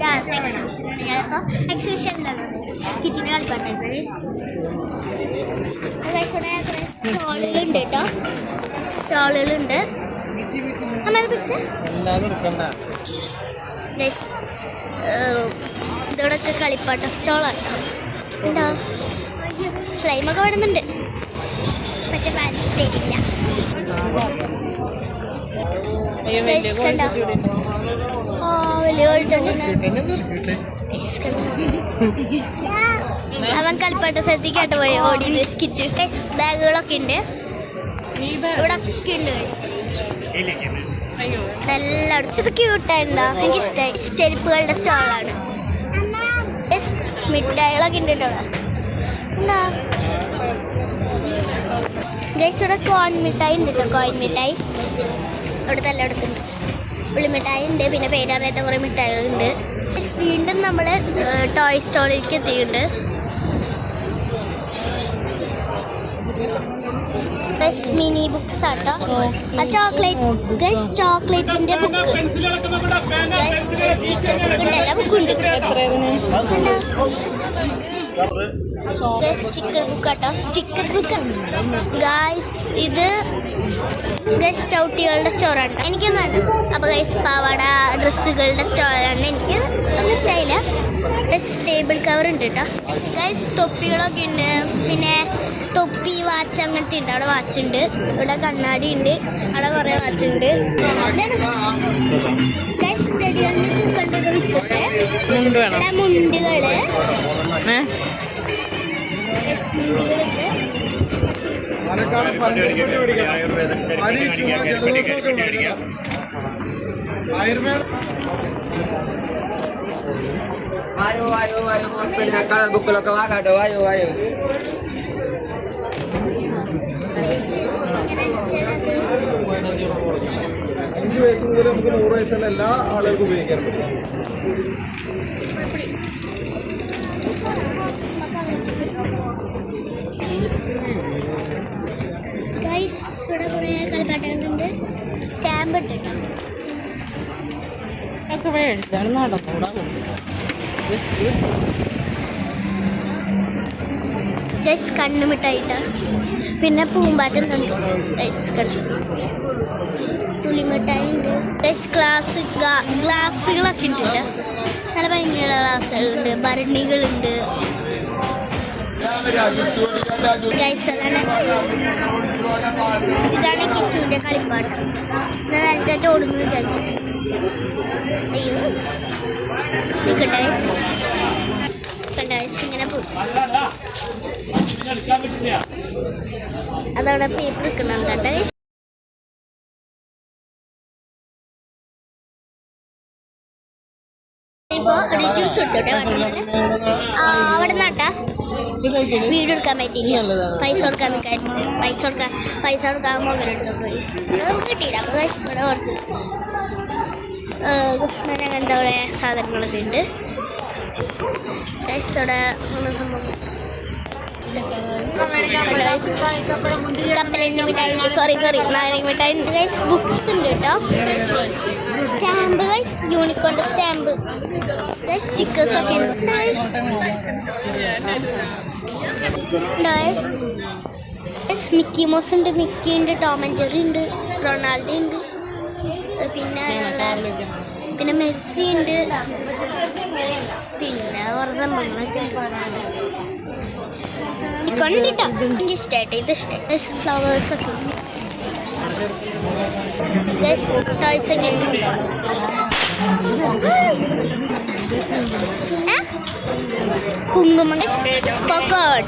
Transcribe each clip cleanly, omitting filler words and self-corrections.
ആദ്യത്തെ എക്സിബിഷനാണ്. ഞാനിപ്പോൾ എക്സിബിഷനിലാണ് കിറ്റിൻ്റെ കളിപ്പാട്ടം ഗൈസ്. ഇവിടെ കുറേ സ്റ്റോളുകളുണ്ട് കേട്ടോ, സ്റ്റോളുകളുണ്ട്. നമ്മൾ പിടിച്ച ഗൈസ് ഇതോടൊക്കെ കളിപ്പാട്ട സ്റ്റോളാണ് ഉണ്ടോ. സ്ലൈമൊക്കെ വരുന്നുണ്ട്, പക്ഷെ കാണിച്ചു തരില്ല. അവൻ കളിപ്പാട്ട സ്ഥലത്തേക്കാട്ട് പോയി ഓടിയത്. കിച്ചൺ ബാഗുകളൊക്കെ ഉണ്ട് ഇവിടെ ഒക്കെ ഉണ്ട്. എല്ലായിടത്തും ഇത് ക്യൂട്ടായിട്ടുണ്ടോ, എനിക്കിഷ്ടമായി. ചെരുപ്പുകളുടെ സ്റ്റോളാണ്. മിഠായികളൊക്കെ ഉണ്ട് കേട്ടോ. എന്താ ഗൈസ് ഇവിടെ കോൺ മിഠായി ഉണ്ട് കേട്ടോ. കോയിൻ മിഠായി ഇവിടുത്തെ എല്ലായിടത്തുണ്ട്. ഉള്ളിമിഠായി ഉണ്ട്, പിന്നെ പേരറിയാത്ത കുറേ മിഠായികളുണ്ട്. വീണ്ടും നമ്മൾ ടോയ് സ്റ്റോളിലേക്ക് എത്തിയിട്ടുണ്ട്. മിനി ബുക്സ് ആട്ടോ. ചോക്ലേറ്റ് ഗൈസ്, ചോക്ലേറ്റിന്റെ ബുക്ക് ഗൈസ്. സ്റ്റിക്കർ ബുക്ക് ഉണ്ട്, എല്ലാ ബുക്കും ഉണ്ട്. സ്റ്റിക്കർ ബുക്ക് ആട്ടോ, സ്റ്റിക്കർ ബുക്ക് ഗൈസ്. ഇത് ഗൈസ് ചവിട്ടികളുടെ സ്റ്റോറാണ്. എനിക്കൊന്നും വേണ്ട. അപ്പോൾ ഗൈസ് പാവാട ഡ്രസ്സുകളുടെ സ്റ്റോറാണ്. എനിക്ക് ഒന്നും ഇഷ്ടമായില്ല. ടേബിൾ കവർ ഉണ്ട് കേട്ടോ ഗൈസ്. തൊപ്പികളൊക്കെ ഉണ്ട്, പിന്നെ തൊപ്പി വാച്ച് അങ്ങനത്തെ ഉണ്ട്. അവിടെ വാച്ച് ഉണ്ട്, ഇവിടെ കണ്ണാടി ഉണ്ട്, അവിടെ കുറേ വാച്ച് ഉണ്ട്. ഗൈസ് ചെടികളിൽ പൂക്കളുടെ വിത്തിട്ട് ഇവിടെ മുണ്ടുകള് ayo കളർ ബുക്കിലൊക്കെ വാങ്ങാട്ടോ. ayo 5 വയസ്സ് മുതൽ നമുക്ക് 100 വയസ്സുള്ള എല്ലാ ആളുകൾക്കും ഉപയോഗിക്കാൻ പറ്റും. ഇവിടെ കുറേ കളിപ്പാട്ടങ്ങളുണ്ട്, സ്റ്റാമ്പ് ഇട്ടിട്ടുണ്ട്. ഗൈസ് കണ്ണ് മിഠായിട്ട, പിന്നെ പൂമ്പാറ്റം തന്നു ഗൈസ്. കണ്ണ് പുളിമിഠായി ഉണ്ട് ഗൈസ്. ഗ്ലാസ്സുകളൊക്കെ ഉണ്ട്, നല്ല ഭയങ്കര ഗ്ലാസ്സുകളുണ്ട്, ഭരണികളുണ്ട് ഗൈസ്. ഇതാണ് കിച്ചുവിൻ്റെ കളിപ്പാട്ടം. നേരത്തെ ഓടുന്നു വിചാരിക്കും. അയ്യോ ഗൈസ്, ഇങ്ങനെ പോകും. അതവിടെ പേപ്പർ വെക്കുന്നുണ്ട് കേട്ടോ. ഇപ്പോൾ ഒരു ജ്യൂസ് എടുത്തോട്ടെ അവിടെ നട്ടാ വീഡിയോ എടുക്കാൻ പറ്റിയില്ല. പൈസ കൊടുക്കാൻ മൊബൈൽ എടുത്തോട്ട് നമുക്ക് കിട്ടിയില്ല. അപ്പോൾ ഇവിടെ കുറച്ച് എന്താ പറയുക സാധനങ്ങളൊക്കെ ഉണ്ട്. ഇവിടെ കപ്പലിൻ്റെ മിഠായി, സോറി നാരങ്ങ മിഠായി. ഗൈസ് ബുക്സ് ഉണ്ട് കേട്ടോ. സ്റ്റാമ്പ് ഗൈസ്, യൂണിക്കോണിൻ്റെ സ്റ്റാമ്പ്. സ്റ്റിക്കേഴ്സ് ഒക്കെ ഉണ്ട് ഗൈസ്. മിക്കി മൗസ് ഉണ്ട്, മിക്കി ഉണ്ട്, ടോം ആൻഡ് ജെറി ഉണ്ട്, റൊണാൾഡോ ഉണ്ട്, പിന്നെ മെസ്സി ഉണ്ട്, പിന്നെ കുറേ സംഭവങ്ങളൊക്കെ കൊണ്ടിട്ടോ. എനിക്ക് ഇഷ്ടമായിട്ട് ഇത് ഇഷ്ടമായി. ഫ്ലവേഴ്സൊക്കെ ടോയ്സ് ഒക്കെ ഉണ്ട്. കുങ്കുമം, പോപ്കോൺ,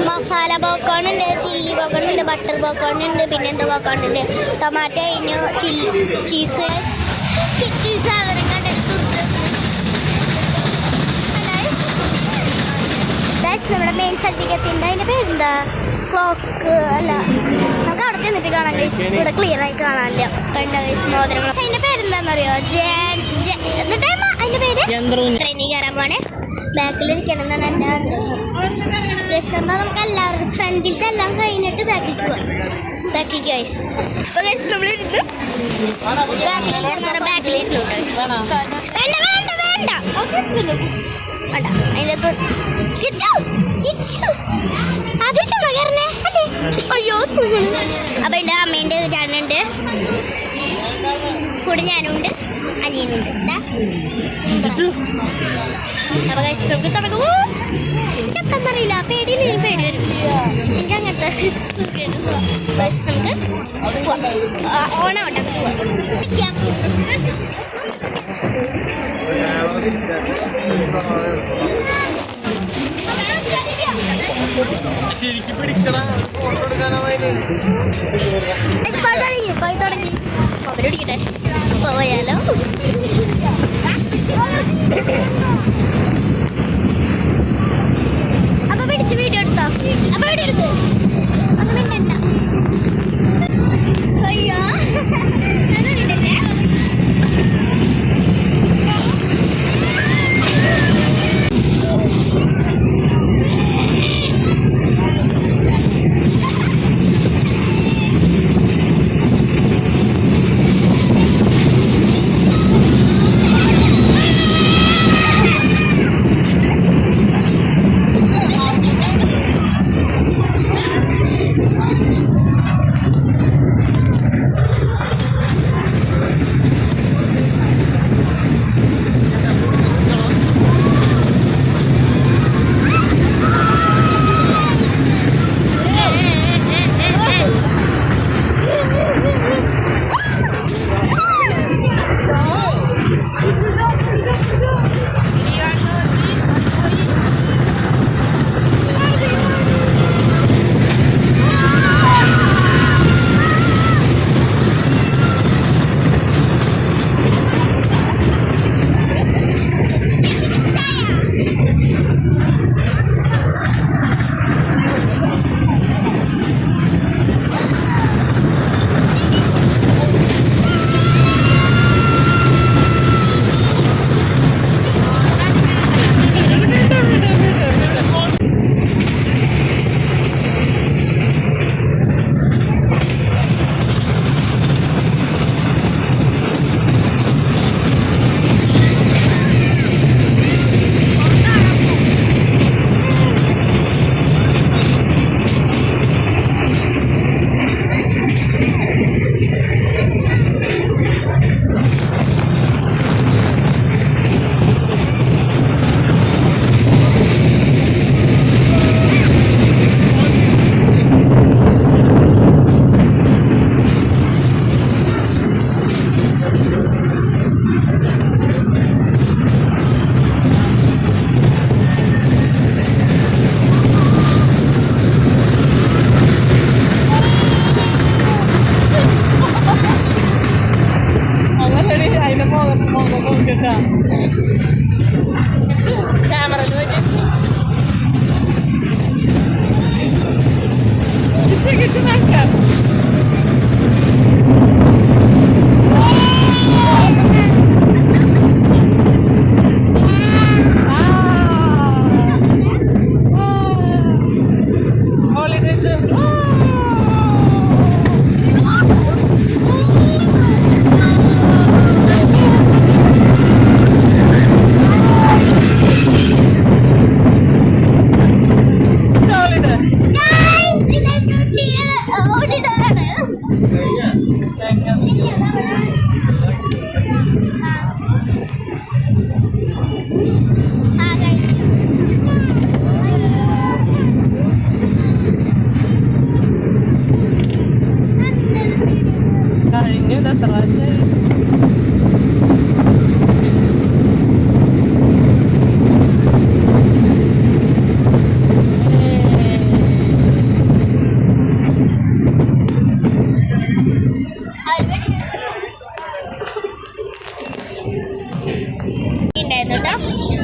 മസാല പോപ്കോൺ ഉണ്ട്, ചില്ലി പോപ്കോൺ ഉണ്ട്, ബട്ടർ പോപ്കോൺ ഉണ്ട്, പിന്നെ എന്താ പോപ്കോൺ ഉണ്ട്, ടൊമാറ്റോ കഴിഞ്ഞു, ചീസ് സാധനം നമ്മുടെ മെയിൻ സ്ഥലത്തേക്ക് എത്തിയിട്ടുണ്ട്. അതിൻ്റെ പേരെന്താ? ക്ലോക്ക് അല്ല, നമുക്ക് അവിടെ ചെന്നിട്ട് കാണാൻ കഴിച്ചു. ഇവിടെ ക്ലിയർ ആയി കാണാനില്ല. കണ്ട മോതിരങ്ങൾ. അതിൻ്റെ പേരെന്താണെന്നറിയോ? എന്നിട്ട് അതിൻ്റെ പേര് ട്രെയിനിൽ കയറാൻ പോണേ. ബാക്കിലിരിക്കണം എന്നാണ് എൻ്റെ ആഗ്രഹം. രസം നമുക്ക് എല്ലാവർക്കും ഫ്രണ്ടിലത്തെ എല്ലാം കഴിഞ്ഞിട്ട് ബാക്കിലേക്ക് പോകാം. ബാക്കിലേക്ക് ഗൈസ്. അപ്പോൾ ഗൈസ് നമ്മളിരുന്ന് ബാക്കിലിരുന്നു ഗൈസ്. വേണ്ട വേണ്ട വേണ്ട അതിനകത്ത് അതിട്ടാണോ കയറണേ അല്ലേ? അയ്യോ അപ്പൊ ഉണ്ട് അമ്മേൻ്റെ ചേട്ടനുണ്ട്, കൂടെ ഞാനുണ്ട്, അനിയനുണ്ട്. അപ്പൊ നമുക്ക് തുടങ്ങുമോ? ചെപ്പെന്നറിയില്ല, പേടിയില്ല, പേടി വരും എനിക്ക് അങ്ങനത്തെ. നമുക്ക് ഓണാവട്ടെ, ശരിക്കും പിടിക്കടാ, ഫോട്ടോ എടുക്കാനായി തുടങ്ങി അവരോടിക്കട്ടെ പോയാലോ. അപ്പൊ പിടിച്ച് വീഡിയോ എടുത്തോ? അപ്പൊ വീഡിയോ എടുക്ക്, ഒന്നും മിണ്ടണ്ട. അയ്യോ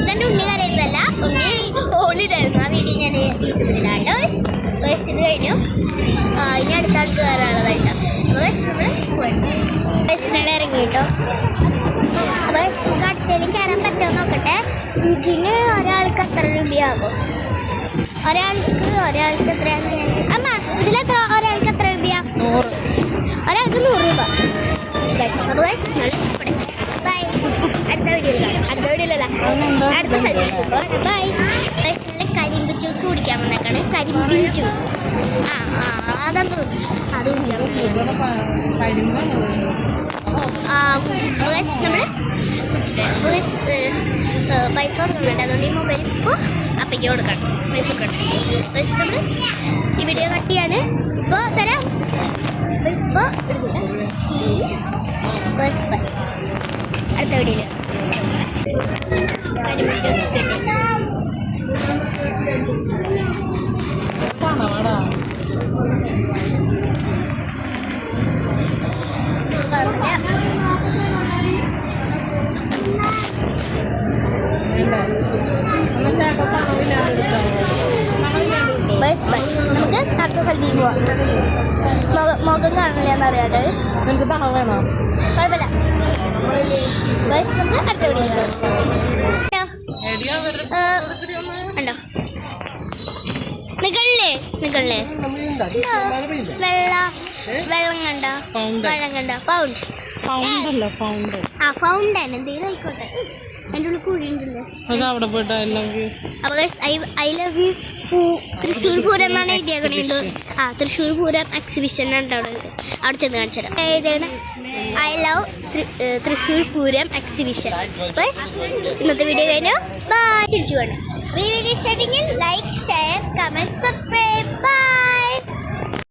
ഇതെൻ്റെ ഉണ്ണി കരയുന്നതല്ല, ഉണ്ണി ഹോളിഡായിരുന്നു. ആ വീഡിയോ ഞാൻ യൂട്യൂബിലിടാണ്ട്. ബസ് ഇത് കഴിഞ്ഞു, ഇനി അടുത്ത ആൾക്ക് കയറാനുള്ളതായിട്ട് ബസ് നമ്മൾ പോയിട്ട് ബസ്സിനാണ് ഇറങ്ങി കേട്ടോ. അപ്പോൾ അടുത്തേലും കയറാൻ പറ്റുമോ നോക്കട്ടെ. ഇതിന് ഒരാൾക്ക് എത്ര രൂപയാകും? ഒരാൾക്ക് എത്രയാണ് അമ്മ? ഇതിലെത്ര ഒരാൾക്ക് എത്ര രൂപയാണ്? 100. ഒരാൾക്ക് 100 രൂപ. അപ്പോൾ ബൈ. അടുത്ത വീഡിയോയിൽ കാണാം. അടുത്ത വീഡിയോയിലല്ല, അടുത്ത സ്ഥലത്ത് ബൈ. നല്ല കരിമ്പ് ജ്യൂസ് കുടിക്കാൻ വന്നേക്കാണ്. കരിമ്പ് ജ്യൂസ്. അതാണ് അത് കുടിക്കാൻ നമ്മൾ പൈസ കൊടുക്കുന്നുണ്ട്. അതുകൊണ്ട് ഈ മൊബൈൽ ഇപ്പോൾ അപ്പയ്ക്ക് കൊടുക്കണം. പൈസ കൊടുക്കണം. നമ്മൾ ഈ വീഡിയോ കട്ട് ചെയ്യാണ്. ഇപ്പോൾ തരാം. ഇപ്പോൾ അടുത്ത വീഡിയോയിൽ കരിമ്പ് ജ്യൂസ് കിട്ടി. നമുക്ക് അടുത്ത സ്ഥലത്തേക്ക് പോവാം. മുഖം കാണില്ല എന്നറിയാതെ നിനക്ക് തണവ് വേണോ? കുഴപ്പമില്ല. നമുക്ക് അടുത്ത വീഡിയോ ഉണ്ടോ? നികളില്ലേ വെള്ളം കണ്ട ഫൗണ്ട് ഫൗണ്ടൻ എന്തെങ്കിലും ആയിക്കോട്ടെ. എൻ്റെ ഉള്ളിൽ കുഴി ഉണ്ടല്ലോ. അവിടെ പോയിട്ട് അപ്പോൾ I love you Thrissur Pooram എന്നാണ് എഴുതിയേക്കണേണ്ടു. തൃശ്ശൂർ പൂരം എക്സിബിഷൻ ഉണ്ട് അവിടെ ചെന്ന് കാണിച്ചു തരാം. ഏതാണ് I love Thrissur Pooram exhibition. ഇന്നത്തെ വീഡിയോ കഴിഞ്ഞു. ബൈ. തിരിച്ചു വേണം. വീഡിയോ ഇഷ്ടമാണെങ്കിൽ like, share, comment, subscribe. By.